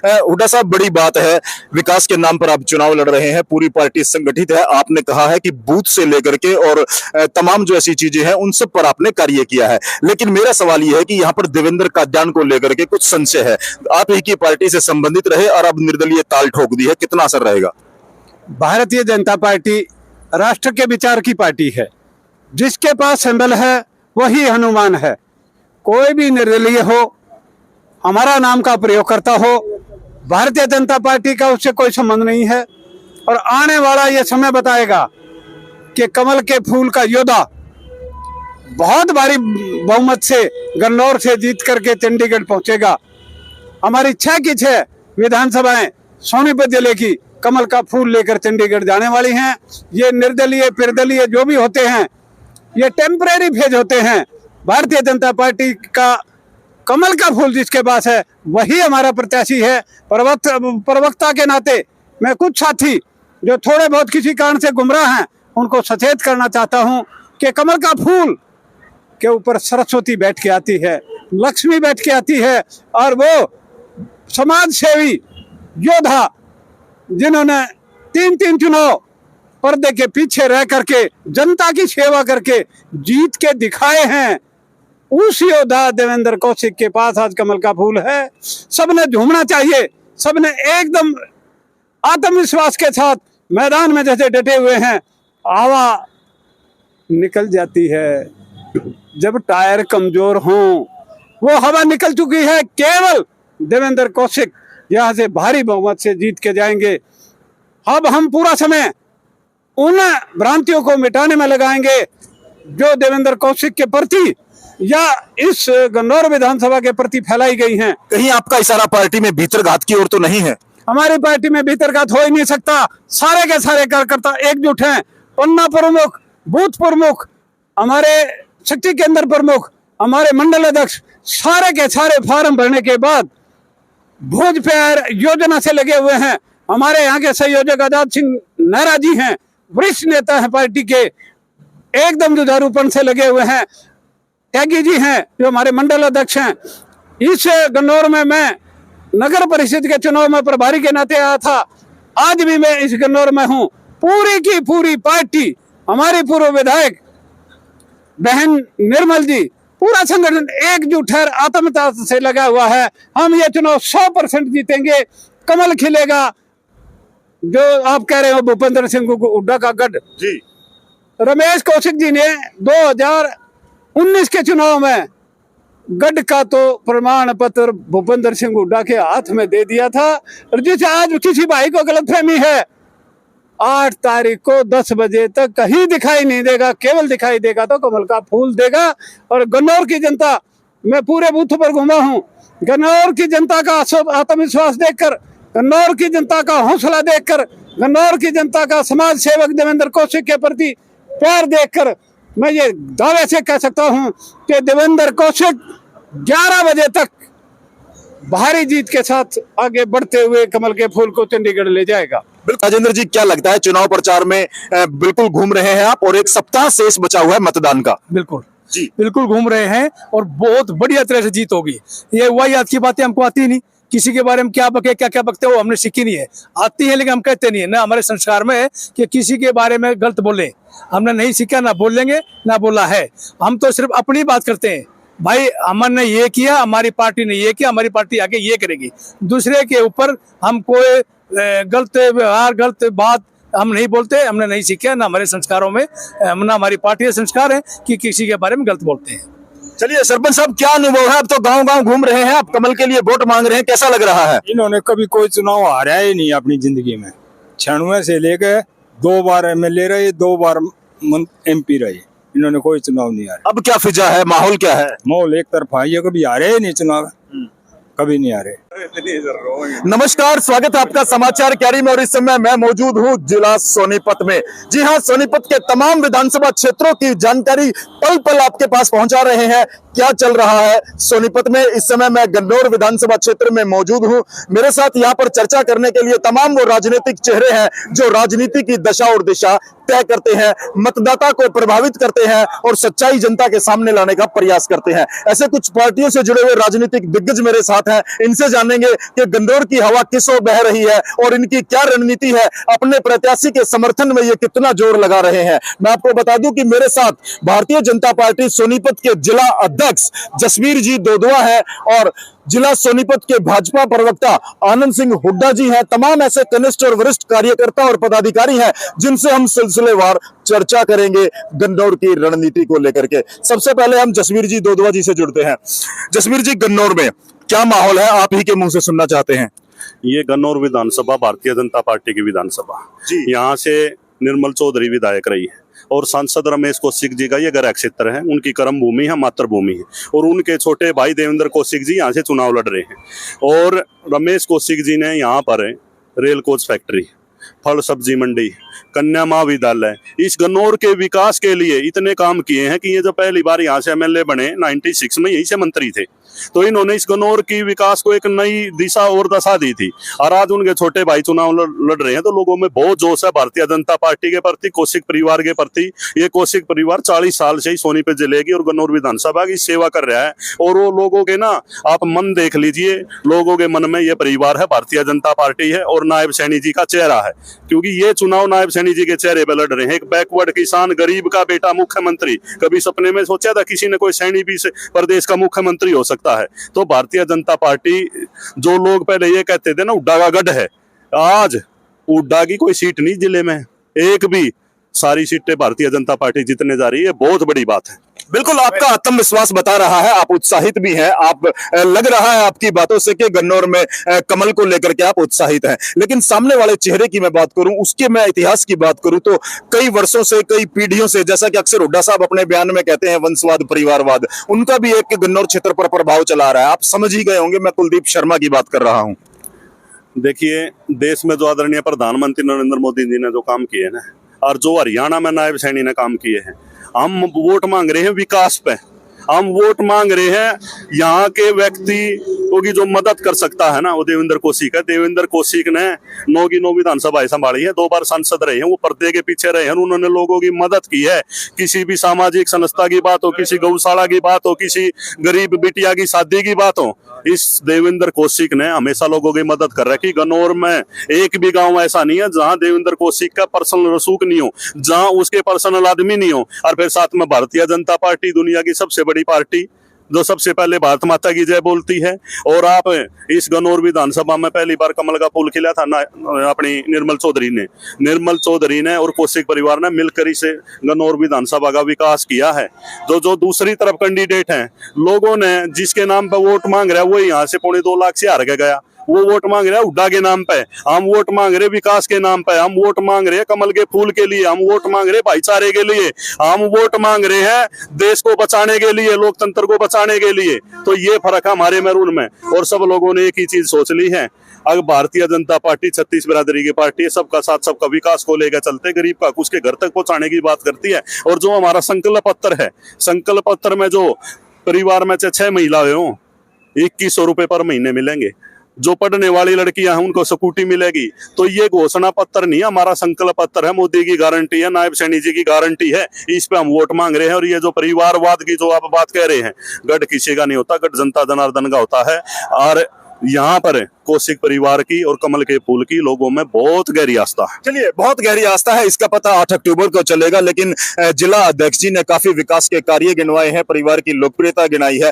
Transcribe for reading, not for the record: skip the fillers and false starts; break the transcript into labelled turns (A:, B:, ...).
A: हुड्डा साहब, बड़ी बात है, विकास के नाम पर आप चुनाव लड़ रहे हैं, पूरी पार्टी संगठित है। आपने कहा है कि बूथ से लेकर के और तमाम जो ऐसी चीजें हैं उन सब पर आपने कार्य किया है। लेकिन मेरा सवाल यह है कि यहाँ पर देवेंद्र कादियान को लेकर के कुछ संशय है। आप ही की पार्टी से संबंधित रहे और अब निर्दलीय ताल ठोक दी है, कितना असर रहेगा?
B: भारतीय जनता पार्टी राष्ट्र के विचार की पार्टी है। जिसके पास सिंबल है वही हनुमान है। कोई भी निर्दलीय हो, हमारा नाम का प्रयोग करता हो, भारतीय जनता पार्टी का उससे कोई संबंध नहीं है। और आने वाला ये समय बताएगा कि कमल के फूल का योद्धा बहुत भारी बहुमत से गन्नौर से जीत करके चंडीगढ़ पहुंचेगा। हमारी 6 की 6 विधानसभाएं सोनीपत जिले की कमल का फूल लेकर चंडीगढ़ जाने वाली हैं। ये निर्दलीय फिरदलीय जो भी होते हैं, ये टेम्परेरी फेज होते हैं। भारतीय जनता पार्टी का कमल का फूल जिसके पास है वही हमारा प्रत्याशी है। प्रवक्ता के नाते मैं कुछ साथी जो थोड़े बहुत किसी कारण से गुमराह हैं उनको सचेत करना चाहता हूं कि कमल का फूल के ऊपर सरस्वती बैठ के आती है, लक्ष्मी बैठ के आती है, और वो समाज सेवी योद्धा जिन्होंने 3 चुनाव पर्दे के पीछे रह करके जनता की सेवा करके जीत के दिखाए हैं, उस योद्धा देवेंद्र कौशिक के पास आज कमल का फूल है। सबने झूमना चाहिए। सबने एकदम आत्मविश्वास के साथ मैदान में जैसे डटे हुए हैं। हवा निकल जाती है जब टायर कमजोर हों, वो हवा निकल चुकी है। केवल देवेंद्र कौशिक यहाँ से भारी बहुमत से जीत के जाएंगे। अब हम पूरा समय उन भ्रांतियों को मिटाने में लगाएंगे जो देवेंद्र कौशिक के प्रति या इस गन्नौर विधानसभा के प्रति फैलाई गई हैं।
A: कहीं आपका इशारा पार्टी में भीतरघात की ओर तो नहीं है?
B: हमारी पार्टी में भीतरघात हो ही नहीं सकता। सारे के सारे कार्यकर्ता एकजुट हैं। पन्ना प्रमुख, बूथ प्रमुख, हमारे शक्ति केंद्र प्रमुख, हमारे मंडल अध्यक्ष, सारे के सारे फॉर्म भरने के बाद भोज प्यार योजना से लगे हुए हैं। हमारे यहाँ के संयोजक आजाद सिंह नेहरा जी हैं, वरिष्ठ नेता हैं पार्टी के, एकदम जुझारूपन से लगे हुए हैं। त्यागी जी हैं जो हमारे मंडल अध्यक्ष हैं। इस गन्नौर में मैं नगर परिषद के चुनाव में प्रभारी के नाते आया था। आज भी मैं इस गन्नौर में हूँ। पूरी की पूरी पार्टी, हमारी पूर्व विधायक बहन निर्मल जी, पूरा संगठन एकजुट है, आत्मता से लगा हुआ है। हम ये चुनाव 100% जीतेंगे। कमल खिलेगा। जो आप कह रहे हो भूपेंद्र सिंह हुड्डा का गढ़
A: जी,
B: रमेश कौशिक जी ने 2019 के चुनाव में गढ़ का तो प्रमाण पत्र भूपेंद्र सिंह हुड्डा के हाथ में दे दिया था। और जिसे आज किसी भाई को गलतफहमी है, 8 तारीख को 10 बजे तक कहीं दिखाई नहीं देगा। केवल दिखाई देगा तो कमल का फूल देगा। और गन्नौर की जनता, मैं पूरे बूथ पर घूमा हूँ, गन्नौर की जनता का आत्मविश्वास देखकर, गन्नौर की जनता का हौसला देखकर, गन्नौर की जनता का समाज सेवक देवेंद्र कौशिक के प्रति प्यार देखकर मैं ये दावे से कह सकता हूं कि देवेंद्र कौशिक 11 बजे तक भारी जीत के साथ आगे बढ़ते हुए कमल के फूल को चंडीगढ़ ले जाएगा।
A: बिल्कुल। राजेंद्र जी, क्या लगता है, चुनाव प्रचार में बिल्कुल घूम रहे हैं आप और एक सप्ताह शेष बचा हुआ है मतदान का?
C: बिल्कुल
A: जी,
C: बिल्कुल घूम रहे हैं और बहुत बढ़िया तरह से जीत होगी। ये वाहियात की बातें हमको आती नहीं। किसी के बारे में क्या बके क्या क्या बकते वो हमने सीखी नहीं है। आती है लेकिन हम कहते नहीं है। ना हमारे संस्कार में है कि किसी के बारे में गलत बोले। हमने नहीं सीखा, ना बोलेंगे, ना बोला है। हम तो सिर्फ अपनी बात करते हैं। भाई हमने ये किया, हमारी पार्टी ने ये किया, हमारी पार्टी आगे ये करेगी। दूसरे के ऊपर हम कोई गलत व्यवहार, गलत बात हम नहीं बोलते। हमने नहीं सीखा, ना हमारे संस्कारों में, ना हमारी पार्टी के संस्कार है कि किसी के बारे में गलत बोलते हैं।
A: चलिए सरपंच साहब, क्या अनुभव है? अब तो गांव-गांव घूम रहे हैं, आप कमल के लिए वोट मांग रहे हैं, कैसा लग रहा है?
D: इन्होंने कभी कोई चुनाव हारा ही नहीं अपनी जिंदगी में। 96 से लेकर 2 बार MLA रहे, 2 बार MP रहे, इन्होंने कोई चुनाव नहीं हारा।
A: अब क्या फिजा है, माहौल क्या है?
D: माहौल एक तरफा है, कभी हारे ही नहीं चुनाव, कभी नहीं हारे।
A: नमस्कार, स्वागत है आपका समाचार क्यारी में। और इस समय मैं मौजूद हूं जिला सोनीपत में। जी हां, सोनीपत के तमाम विधानसभा क्षेत्रों की जानकारी पल पल आपके पास पहुंचा रहे हैं। क्या चल रहा है सोनीपत में? इस समय मैं गन्नौर विधानसभा क्षेत्र में मौजूद हूं। मेरे साथ यहां पर चर्चा करने के लिए तमाम वो राजनीतिक चेहरे हैं जो राजनीति की दशा और दिशा तय करते हैं, मतदाता को प्रभावित करते हैं और सच्चाई जनता के सामने लाने का प्रयास करते हैं। ऐसे कुछ पार्टियों से जुड़े हुए राजनीतिक दिग्गज मेरे साथ हैं, इनसे जानेंगे कि गन्नौर की हवा किस ओर बह रही है और इनकी क्या रणनीति है, अपने प्रत्याशी के समर्थन में ये कितना जोर लगा रहे हैं। मैं आपको बता दूं कि मेरे साथ भारतीय जनता पार्टी सोनीपत के जिला अध्यक्ष जसवीर जी दोदवा है और जिला सोनीपत के भाजपा प्रवक्ता आनंद सिंह हुड्डा जी हैं। तमाम ऐसे कनिष्ठ और वरिष्ठ कार्यकर्ता और पदाधिकारी हैं जिनसे हम सिलसिलेवार चर्चा करेंगे गन्नौर की रणनीति को लेकर के। सबसे पहले हम जसवीर जी दोदवा जी से जुड़ते हैं। जसवीर जी, गन्नौर में क्या माहौल है, आप ही के मुंह से सुनना चाहते हैं।
E: ये गन्नौर विधानसभा भारतीय जनता पार्टी की विधानसभा, यहाँ से निर्मल चौधरी विधायक रही है और सांसद रमेश कौशिक जी का ये गैर क्षेत्र है, उनकी कर्म भूमि है, मातृभूमि है। और उनके छोटे भाई देवेंद्र कौशिक जी यहाँ से चुनाव लड़ रहे हैं। और रमेश कौशिक जी ने यहाँ पर रेल कोच फैक्ट्री, फल सब्जी मंडी, कन्या महाविद्यालय, इस गन्नौर के विकास के लिए इतने काम किए हैं कि ये जब पहली बार यहाँ से एमएलए बने 96 में, यहीं से मंत्री थे, तो इन्होंने इस गन्नौर की विकास को एक नई दिशा और दशा दी थी। और आज उनके छोटे भाई चुनाव लड़ रहे हैं तो लोगों में बहुत जोश है भारतीय जनता पार्टी के प्रति, कौशिक परिवार के प्रति। ये कौशिक परिवार 40 साल से ही सोनीपत जिले की और गन्नौर विधानसभा की सेवा कर रहा है। और वो लोगों के ना, आप मन देख लीजिए, लोगों के मन में ये परिवार है, भारतीय जनता पार्टी है और नायब सैनी जी का चेहरा है। क्योंकि ये चुनाव नायब सैनी जी के चेहरे पर लड़ रहे हैं। एक बैकवर्ड किसान, गरीब का बेटा मुख्यमंत्री, कभी सपने में सोचा था किसी ने कोई सैनी भी प्रदेश का मुख्यमंत्री हो सकता है? तो भारतीय जनता पार्टी, जो लोग पहले ये कहते थे ना हुड्डा का गढ़ है, आज हुड्डा की कोई सीट नहीं जिले में, एक भी। सारी सीटें भारतीय जनता पार्टी जीतने जा रही है, बहुत बड़ी बात है।
A: बिल्कुल, आपका आत्मविश्वास बता रहा है, आप उत्साहित भी हैं। आप लग रहा है आपकी बातों से कि गन्नौर में कमल को लेकर के आप उत्साहित हैं। लेकिन सामने वाले चेहरे की मैं बात करूं, उसके मैं इतिहास की बात करूं तो कई वर्षों से, कई पीढ़ियों से, जैसा कि अक्सर हुड्डा साहब अपने बयान में कहते हैं, वंशवाद, परिवारवाद, उनका भी एक गन्नौर क्षेत्र पर प्रभाव चला रहा है। आप समझ ही गए होंगे मैं कुलदीप शर्मा की बात कर रहा हूं।
E: देखिए, देश में जो आदरणीय प्रधानमंत्री नरेंद्र मोदी जी ने जो काम किए ना, और जो हरियाणा में नायब सैनी ने काम किए हैं, हम वोट मांग रहे हैं विकास पे, हम वोट मांग रहे हैं यहाँ के व्यक्ति की जो मदद कर सकता है ना, वो देवेंद्र कौशिक है। देवेंद्र कौशिक ने 9 की 9 विधानसभाएं संभाली है, 2 बार सांसद रहे हैं, वो पर्दे के पीछे रहे हैं, उन्होंने लोगों की मदद की है। किसी भी सामाजिक संस्था की बात हो, किसी गौशाला की बात हो, किसी गरीब बिटिया की शादी की बात हो, इस देवेंद्र कौशिक ने हमेशा लोगों की मदद कर रखी। गन्नौर में एक भी गांव ऐसा नहीं है जहां देवेंद्र कौशिक का पर्सनल रसूख नहीं हो, जहां उसके पर्सनल आदमी नहीं हो। और फिर साथ में भारतीय जनता पार्टी, दुनिया की सबसे बड़ी पार्टी, जो सबसे पहले भारत माता की जय बोलती है। और आप इस गन्नौर विधानसभा में पहली बार कमल का फूल खिला था ना, अपनी निर्मल चौधरी ने और कौशिक परिवार ने मिलकर इसे गन्नौर विधानसभा का विकास किया है। जो दूसरी तरफ कैंडिडेट हैं, लोगों ने जिसके नाम पे वोट मांग रहा है, वो यहाँ से 2.25 लाख से हार के गया। वो वोट मांग रहे हैं हुड्डा के नाम पे, हम वोट मांग रहे विकास के नाम पे, हम वोट मांग रहे हैं कमल के फूल के लिए, हम वोट मांग रहे भाईचारे के लिए, हम वोट मांग रहे हैं देश को बचाने के लिए, लोकतंत्र को बचाने के लिए। तो ये फर्क है हमारे में, उनमें। और सब लोगों ने एक ही चीज सोच ली है, अगर भारतीय जनता पार्टी 36 बिरादरी की पार्टी है, सबका साथ सबका विकास को लेकर चलते, गरीब का उसके घर तक पहुंचाने की बात करती है। और जो हमारा संकल्प पत्र है, संकल्प पत्र में जो परिवार में 6 महिलाएं हो, 2100 रुपए पर महीने मिलेंगे, जो पढ़ने वाली लड़कियां हैं उनको स्कूटी मिलेगी। तो ये घोषणा पत्र नहीं, हमारा संकल्प पत्र है, मोदी की गारंटी है, नायब सैनी जी की गारंटी है, इस पे हम वोट मांग रहे हैं। और ये जो परिवारवाद की जो आप बात कह रहे हैं, गढ़ किसी का नहीं होता, गढ़ जनता जनार्दन का होता है। और यहाँ पर कौशिक परिवार की और कमल के फूल की लोगों में बहुत गहरी आस्था है।
A: चलिए, बहुत गहरी आस्था है, इसका पता 8 अक्टूबर को चलेगा। लेकिन जिला अध्यक्ष जी ने काफी विकास के कार्य गिनवाए हैं, परिवार की लोकप्रियता गिनाई है।